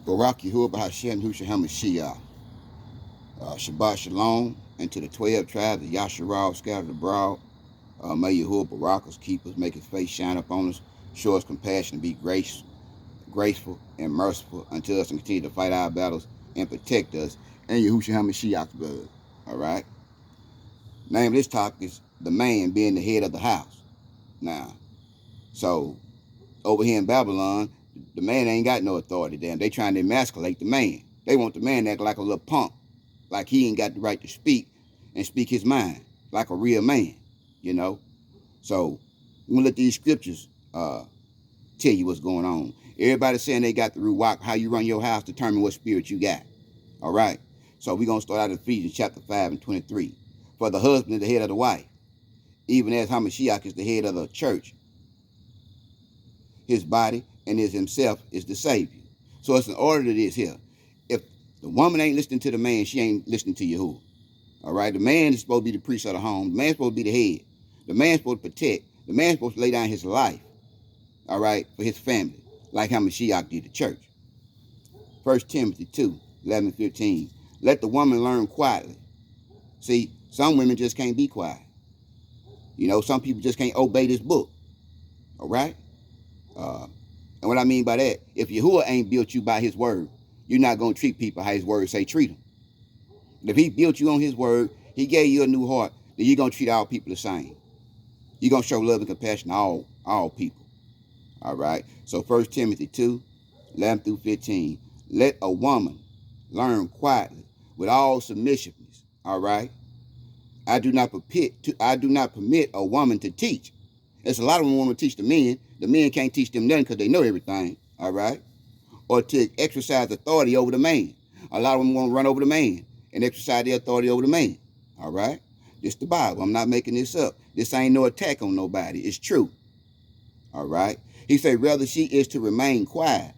Barak Yahuwah Hashem Husha HaMashiach. Shabbat Shalom, and to the 12 tribes of Yasharal scattered abroad. May Yahuwah Barak us, keep us, make his face shine upon us, show us compassion, and be graceful and merciful unto us, and continue to fight our battles and protect us in Yahushua HaMashiach's blood. All right? Name of this topic is the man being the head of the house. Now, so over here in Babylon, the man ain't got no authority. Damn, they trying to emasculate the man. They want the man to act like a little punk, like he ain't got the right to speak and speak his mind like a real man, you know. So we're gonna let these scriptures tell you what's going on. Everybody saying they got the Ruach, how you run your house determine what spirit you got. All right. So we're gonna start out in Ephesians chapter 5 and 23. For the husband is the head of the wife, even as Hamashiach is the head of the church, his body, and his himself is the Savior. So it's an order to this here. If the woman ain't listening to the man, she ain't listening to Yahuwah. All right. The man is supposed to be the priest of the home. The man's supposed to be the head. The man's supposed to protect. The man's supposed to lay down his life, all right, for his family, like Hamashiach did the church. 1 Timothy 2, 11 and 15. Let the woman learn quietly. See, some women just can't be quiet. You know, some people just can't obey this book. All right? And what I mean by that, if Yahuwah ain't built you by his word, you're not going to treat people how his word say treat them. If he built you on his word, he gave you a new heart, then you're going to treat all people the same. You're going to show love and compassion to all people. All right? So 1 Timothy 2, 11 through 15. Let a woman learn quietly with all submissiveness. All right? I do not permit a woman to teach. There's a lot of them want to teach the men. The men can't teach them nothing because they know everything. All right? Or to exercise authority over the man. A lot of them want to run over the man and exercise their authority over the man. All right? This the Bible. I'm not making this up. This ain't no attack on nobody. It's true. All right? He said, rather she is to remain quiet.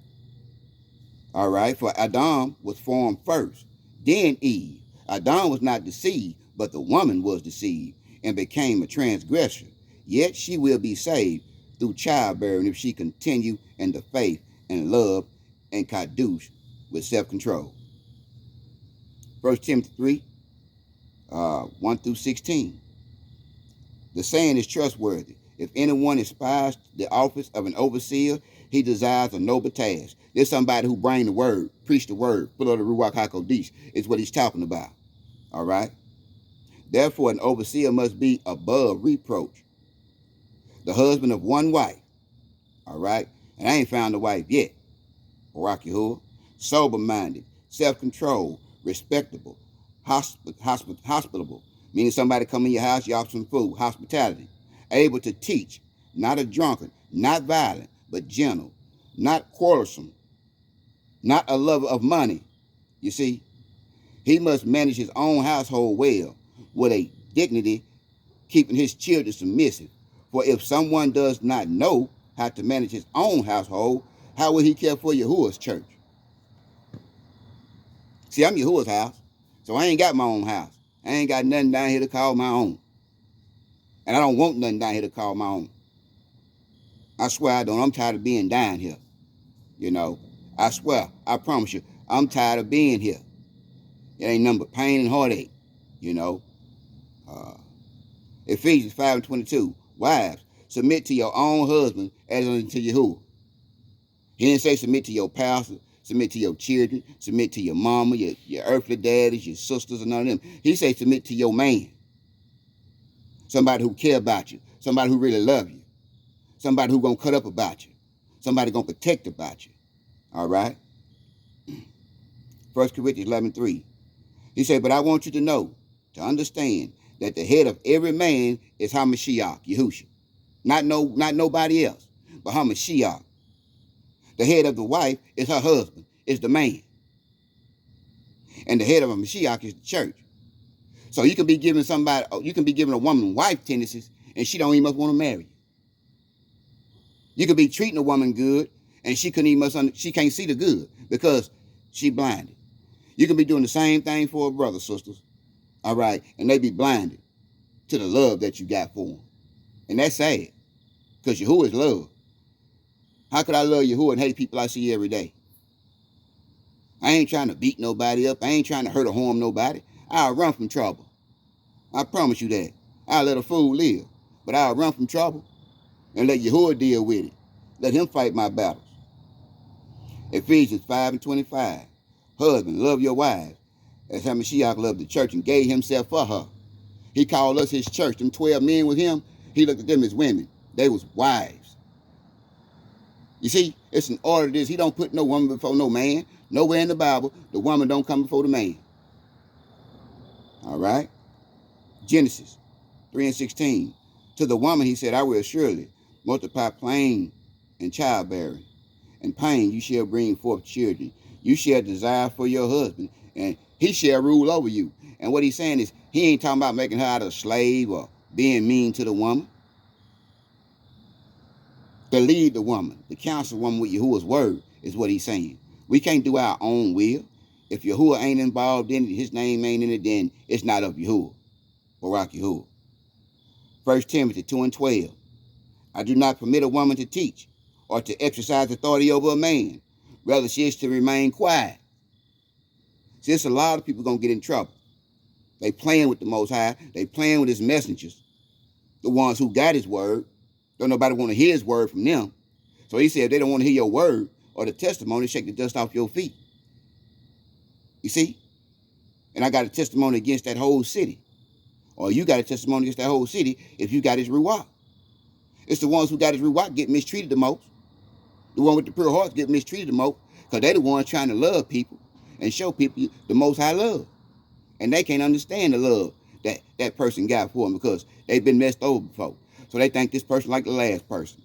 All right? For Adam was formed first, then Eve. Adam was not deceived, but the woman was deceived and became a transgressor. Yet she will be saved through childbearing if she continue in the faith and love and kadush with self-control. 1 Timothy 3, 1 through 16. The saying is trustworthy. If anyone aspires the office of an overseer, he desires a noble task. There's somebody who bring the word, preach the word, full of the Ruach HaKodesh, is what he's talking about. All right? Therefore, an overseer must be above reproach, the husband of one wife. All right? And I ain't found a wife yet. Barak Yahuwah. Sober-minded, self-controlled, respectable, hospitable, meaning somebody come in your house, you offer some food, hospitality. Able to teach, not a drunkard, not violent, but gentle, not quarrelsome, not a lover of money. You see, he must manage his own household well, with a dignity, keeping his children submissive. For if someone does not know how to manage his own household, how will he care for Yahuwah's church? See, I'm Yahuwah's house, so I ain't got my own house. I ain't got nothing down here to call my own. And I don't want nothing down here to call my own. I swear I don't. I'm tired of being down here. You know, I swear, I promise you, I'm tired of being here. It ain't nothing but pain and heartache, you know. Ephesians 5 and 22. Wives, submit to your own husband as unto Yahuwah. He didn't say submit to your pastor, submit to your children, submit to your mama, your earthly daddies, your sisters, and none of them. He said submit to your man. Somebody who care about you. Somebody who really love you. Somebody who gonna cut up about you. Somebody gonna protect about you. All right? 1 Corinthians 11:3. He said, but I want you to know, to understand, that the head of every man is Hamashiach, Yahushua. Not nobody else, but Hamashiach. The head of the wife is her husband, is the man. And the head of a Mashiach is the church. So you can be giving a woman wife tendencies, and she don't even must want to marry you. You could be treating a woman good, and she can't see the good because she blinded. You can be doing the same thing for a brother, sisters. All right, and they be blinded to the love that you got for them. And that's sad, because Yahuwah is love. How could I love Yahuwah and hate people I see every day? I ain't trying to beat nobody up. I ain't trying to hurt or harm nobody. I'll run from trouble. I promise you that. I'll let a fool live, but I'll run from trouble and let Yahuwah deal with it. Let him fight my battles. Ephesians 5:25. Husband, love your wives as Hamashiach loved the church and gave himself for her. He called us his church. Them 12 men with him, he looked at them as women. They was wives. You see, it's an order to this. He don't put no woman before no man. Nowhere in the Bible, the woman don't come before the man. All right? Genesis 3:16. To the woman he said, I will surely multiply plain and childbearing. And pain you shall bring forth children. You shall desire for your husband, and he shall rule over you. And what he's saying is, he ain't talking about making her out of a slave or being mean to the woman. To lead the woman, to counsel the woman with Yahuwah's word is what he's saying. We can't do our own will. If Yahuwah ain't involved in it, his name ain't in it, then it's not of Yahuwah. Barak Yahuwah. 1 Timothy 2:12. I do not permit a woman to teach or to exercise authority over a man. Rather, she is to remain quiet. See, there's a lot of people going to get in trouble. They playing with the Most High. They playing with his messengers. The ones who got his word. Don't nobody want to hear his word from them. So he said, if they don't want to hear your word or the testimony, shake the dust off your feet. You see? And I got a testimony against that whole city. Or you got a testimony against that whole city if you got his ruach. It's the ones who got his ruach get mistreated the most. The one with the pure hearts get mistreated the most because they the ones trying to love people and show people the Most High love. And they can't understand the love that that person got for them because they've been messed over before. So they think this person like the last person.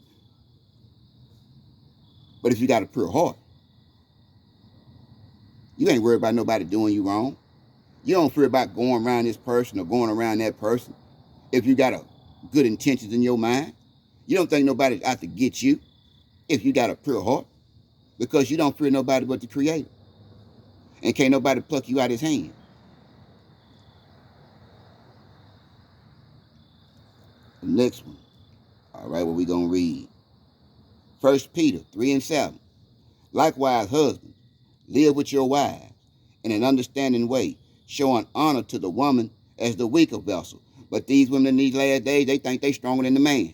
But if you got a pure heart, you ain't worried about nobody doing you wrong. You don't fear about going around this person or going around that person. If you got a good intentions in your mind, you don't think nobody's out to get you if you got a pure heart, because you don't fear nobody but the Creator. And can't nobody pluck you out his hand. The next one. All right, what we going to read? 1 Peter 3:7. Likewise, husbands, live with your wives in an understanding way, showing honor to the woman as the weaker vessel. But these women in these last days, they think they stronger than the man.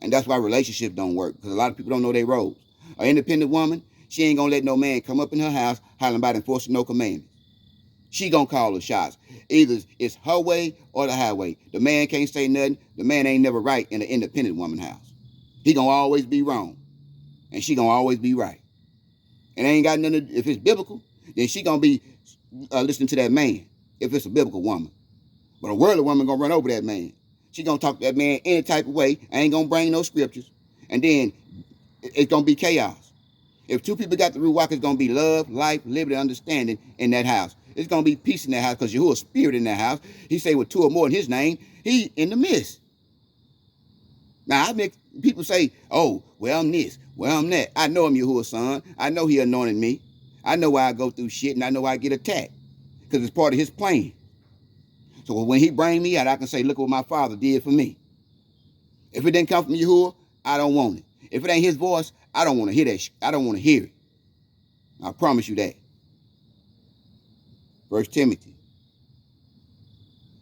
And that's why relationships don't work, because a lot of people don't know their roles. An independent woman, she ain't going to let no man come up in her house hollering about enforcing no commandments. She going to call the shots. Either it's her way or the highway. The man can't say nothing. The man ain't never right in an independent woman's house. He going to always be wrong. And she going to always be right. And ain't got nothing to, if it's biblical, then she going to be listening to that man, if it's a biblical woman. But a worldly woman going to run over that man. She going to talk to that man any type of way. Ain't going to bring no scriptures. And then it's going to be chaos. If two people got the ruach, it's going to be love, life, liberty, understanding in that house. It's going to be peace in that house because Yahuwah's spirit in that house. He say with two or more in his name, he in the midst. Now, I make people say, oh, well, I'm this, well, I'm that. I know I'm Yahuwah's son. I know he anointed me. I know why I go through shit and I know why I get attacked because it's part of his plan. So when he bring me out, I can say, look what my father did for me. If it didn't come from Yahuwah, I don't want it. If it ain't his voice, I don't want to hear that. I don't want to hear it. I promise you that. 1 Timothy.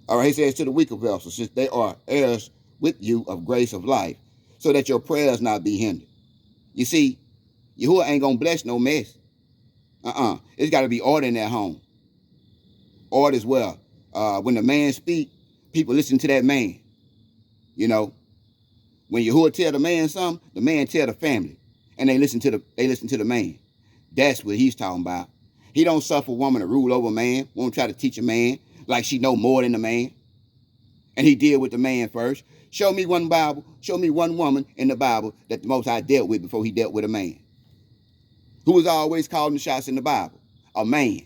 All right, he says to the weaker vessels, since they are heirs with you of grace of life, so that your prayers not be hindered. You see, Yahuwah ain't going to bless no mess. It's got to be order in that home. Order as well. When the man speak, people listen to that man. You know, when Yahuwah tell the man something, the man tell the family, and they listen to the man. That's what he's talking about. He don't suffer a woman to rule over a man. Won't try to teach a man like she know more than the man. And he deal with the man first. Show me one Bible. Show me one woman in the Bible that the Most High dealt with before he dealt with a man. Who was always calling the shots in the Bible? A man.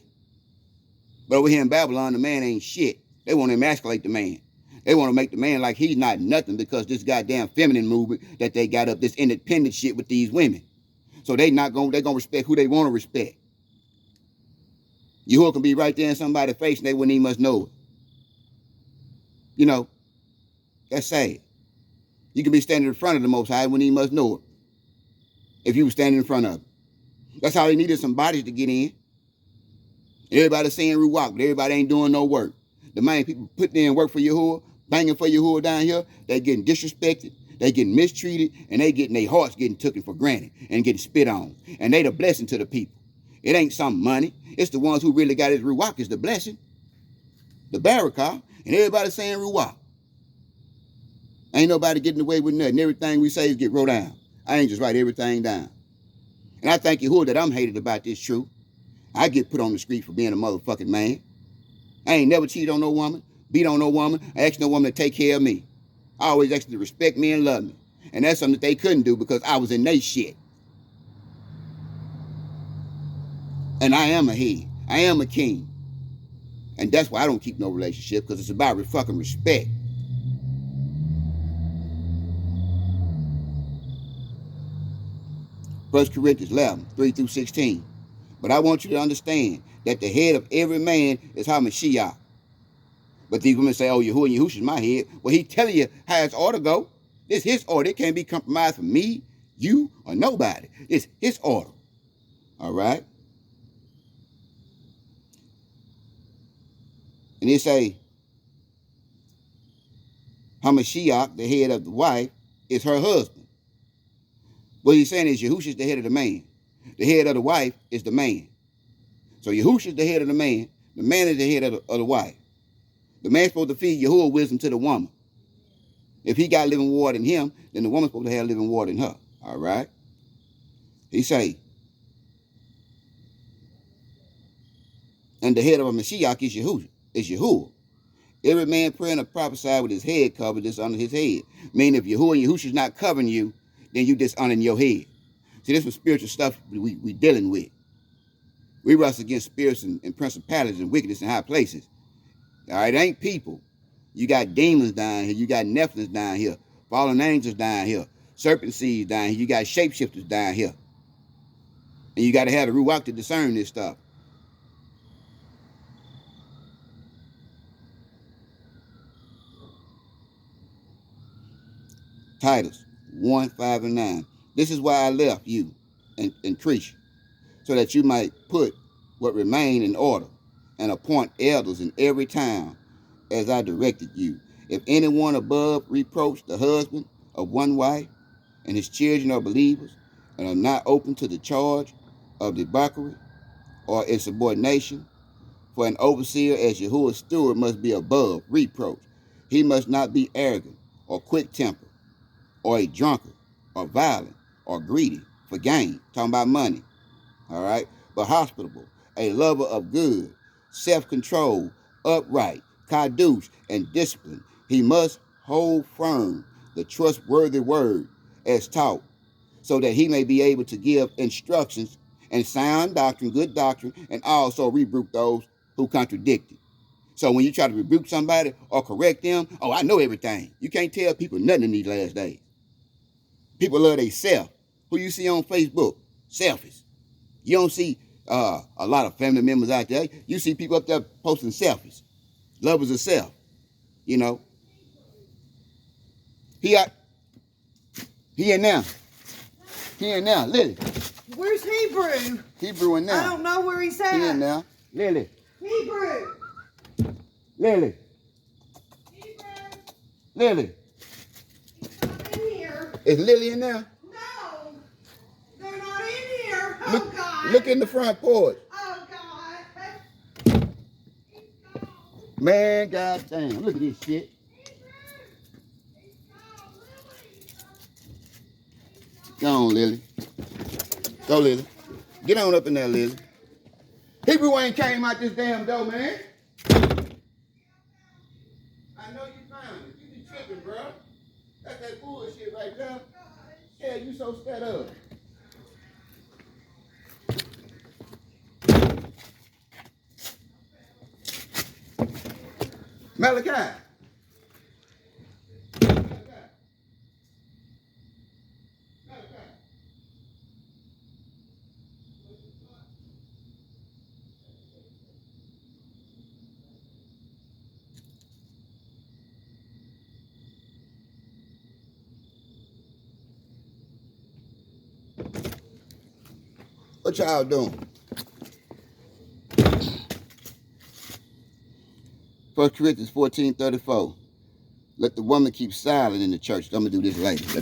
But over here in Babylon, the man ain't shit. They want to emasculate the man. They want to make the man like he's not nothing because this goddamn feminine movement that they got up, this independent shit with these women. So they're going to respect who they want to respect. Yahuwah can be right there in somebody's face and they wouldn't even must know it. You know, that's sad. You can be standing in front of the Most High when he must know it. If you were standing in front of him. That's how he needed some bodies to get in. Everybody saying Ruach, but everybody ain't doing no work. The main people putting in work for Yahuwah, banging for Yahuwah down here, they getting disrespected, they getting mistreated, and they getting their hearts getting taken for granted and getting spit on. And they the blessing to the people. It ain't some money. It's the ones who really got his Ruach is the blessing, the barakah, and everybody saying Ruach. Ain't nobody getting away with nothing. Everything we say is get wrote down. I ain't just write everything down. And I thank Yahuwah that I'm hated about this truth. I get put on the street for being a motherfucking man. I ain't never cheated on no woman, beat on no woman. I asked no woman to take care of me. I always asked them to respect me and love me. And that's something that they couldn't do because I was in their shit. And I am a head. I am a king. And that's why I don't keep no relationship, because it's about fucking respect. First Corinthians 11, 3 through 16. But I want you to understand that the head of every man is HaMashiach. But these women say, oh, Yahuwah and Yahushua is my head. Well, he telling you how his order go. It's his order. It can't be compromised for me, you, or nobody. It's his order. All right? And they say, HaMashiach, the head of the wife, is her husband. What he's saying is Yahushua is the head of the man. The head of the wife is the man. So Yahushua is the head of the man is the head of the wife. The man's supposed to feed Yahuwah wisdom to the woman. If he got living water in him, then the woman's supposed to have living water in her. All right? He say, and the head of a Mashiach is Yahuwah. Every man praying or prophesy with his head covered is under his head. Meaning if Yahuwah and Yahushua is not covering you, then you dishonoring your head. See, this is spiritual stuff we dealing with. We wrestle against spirits and principalities and wickedness in high places. All right, it ain't people. You got demons down here. You got Nephilims down here. Fallen angels down here. Serpent seeds down here. You got shapeshifters down here. And you got to have the Ruach to discern this stuff. Titus 1, 5, and 9. This is why I left you and preach, so that you might put what remain in order and appoint elders in every town as I directed you. If anyone above reproach the husband of one wife, and his children are believers, and are not open to the charge of debauchery or insubordination, for an overseer as Yahuwah's steward must be above reproach. He must not be arrogant or quick-tempered, or a drunkard, or violent, or greedy for gain, talking about money, all right? But hospitable, a lover of good, self-control, upright, kadosh, and discipline. He must hold firm the trustworthy word as taught, so that he may be able to give instructions and sound doctrine, good doctrine, and also rebuke those who contradict it. So when you try to rebuke somebody or correct them, oh, I know everything. You can't tell people nothing in these last days. People love they self. Who you see on Facebook? Selfies. You don't see a lot of family members out there. You see people up there posting selfies. Lovers of self. You know. He in now. He in now. Lily. Where's Hebrew? Hebrew in now. I don't know where he's at. He in now. Lily. Hebrew. Lily. Hebrew. Lily. He's not in here. Is Lily in there? No. They're not in here. Oh, Look, God. look in the front porch. Oh, God. Man, goddamn. Look at this shit. Go on, Lily. Go, Lily. Get on up in there, Lily. Hebrew ain't came out this damn door, man. I know you found it. You be tripping, bro. That's that bullshit right there. Yeah, you so scared up. Malachi. What y'all doing? 1 Corinthians 14:34. Let the woman keep silent in the church. I'm gonna do this later.